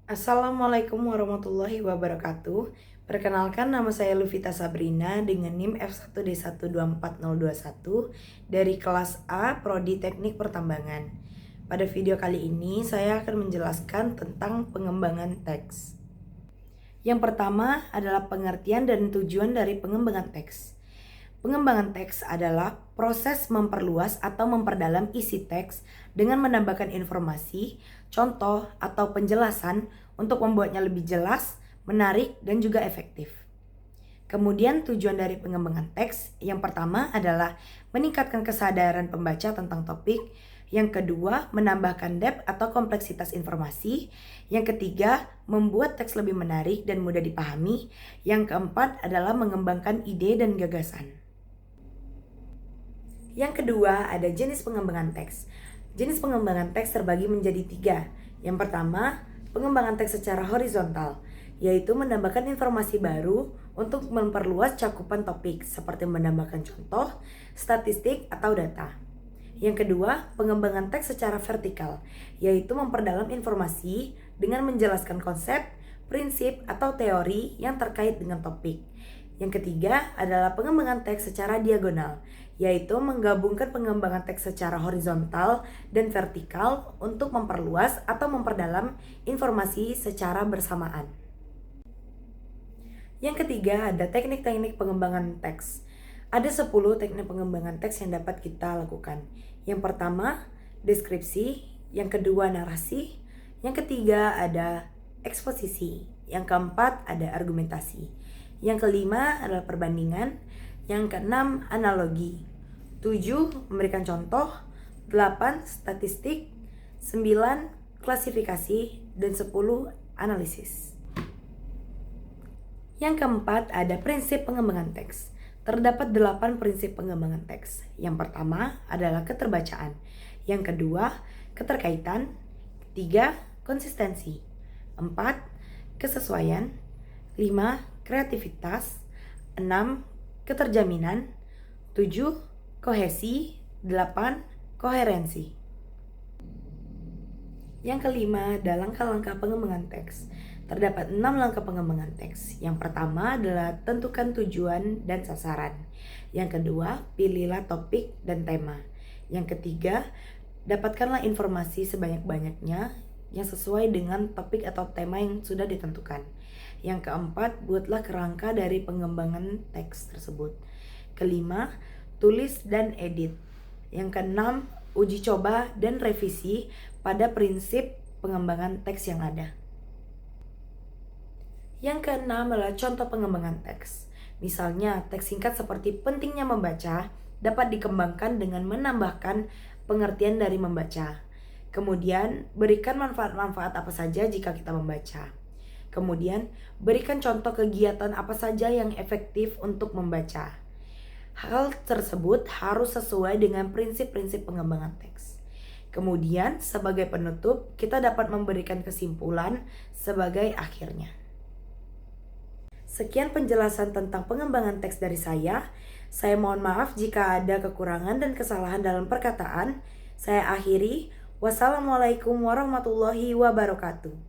Assalamualaikum warahmatullahi wabarakatuh. Perkenalkan, nama saya Luvita Sabrina dengan NIM F1D124021 dari kelas A Prodi Teknik Pertambangan. Pada video kali ini saya akan menjelaskan tentang pengembangan teks. Yang pertama adalah pengertian dan tujuan dari pengembangan teks. Pengembangan teks adalah proses memperluas atau memperdalam isi teks dengan menambahkan informasi, contoh, atau penjelasan untuk membuatnya lebih jelas, menarik, dan juga efektif. Kemudian tujuan dari pengembangan teks yang pertama adalah meningkatkan kesadaran pembaca tentang topik. Yang kedua, menambahkan depth atau kompleksitas informasi. Yang ketiga, membuat teks lebih menarik dan mudah dipahami. Yang keempat adalah mengembangkan ide dan gagasan. Yang kedua, ada jenis pengembangan teks. Jenis pengembangan teks terbagi menjadi 3. Yang pertama, pengembangan teks secara horizontal, yaitu menambahkan informasi baru untuk memperluas cakupan topik, seperti menambahkan contoh, statistik, atau data. Yang kedua, pengembangan teks secara vertikal, yaitu memperdalam informasi dengan menjelaskan konsep, prinsip, atau teori yang terkait dengan topik. Yang ketiga adalah pengembangan teks secara diagonal, yaitu menggabungkan pengembangan teks secara horizontal dan vertikal untuk memperluas atau memperdalam informasi secara bersamaan. Yang ketiga ada teknik-teknik pengembangan teks. Ada 10 teknik pengembangan teks yang dapat kita lakukan. Yang pertama, deskripsi. Yang kedua, narasi. Yang ketiga, ada eksposisi. Yang keempat, ada argumentasi. Yang kelima adalah perbandingan. Yang keenam, analogi. 7, memberikan contoh. 8, statistik. 9, klasifikasi. Dan 10, analisis. Yang keempat, ada prinsip pengembangan teks. Terdapat 8 prinsip pengembangan teks. Yang pertama adalah keterbacaan. Yang kedua, keterkaitan. 3, konsistensi. 4, kesesuaian. 5, kreativitas. 6, keterjaminan. 7, kohesi. 8, koherensi. Yang kelima adalah langkah-langkah pengembangan teks. Terdapat 6 langkah pengembangan teks. Yang pertama adalah tentukan tujuan dan sasaran. Yang kedua, pilihlah topik dan tema. Yang ketiga, dapatkanlah informasi sebanyak-banyaknya yang sesuai dengan topik atau tema yang sudah ditentukan. Yang keempat, buatlah kerangka dari pengembangan teks tersebut. Kelima, tulis dan edit. Yang keenam, uji coba dan revisi pada prinsip pengembangan teks yang ada. Yang keenam adalah contoh pengembangan teks. Misalnya, teks singkat seperti pentingnya membaca dapat dikembangkan dengan menambahkan pengertian dari membaca. Kemudian, berikan manfaat-manfaat apa saja jika kita membaca. Kemudian, berikan contoh kegiatan apa saja yang efektif untuk membaca. Hal tersebut harus sesuai dengan prinsip-prinsip pengembangan teks. Kemudian, sebagai penutup, kita dapat memberikan kesimpulan sebagai akhirnya. Sekian penjelasan tentang pengembangan teks dari saya. Saya mohon maaf jika ada kekurangan dan kesalahan dalam perkataan. Saya akhiri. Wassalamualaikum warahmatullahi wabarakatuh.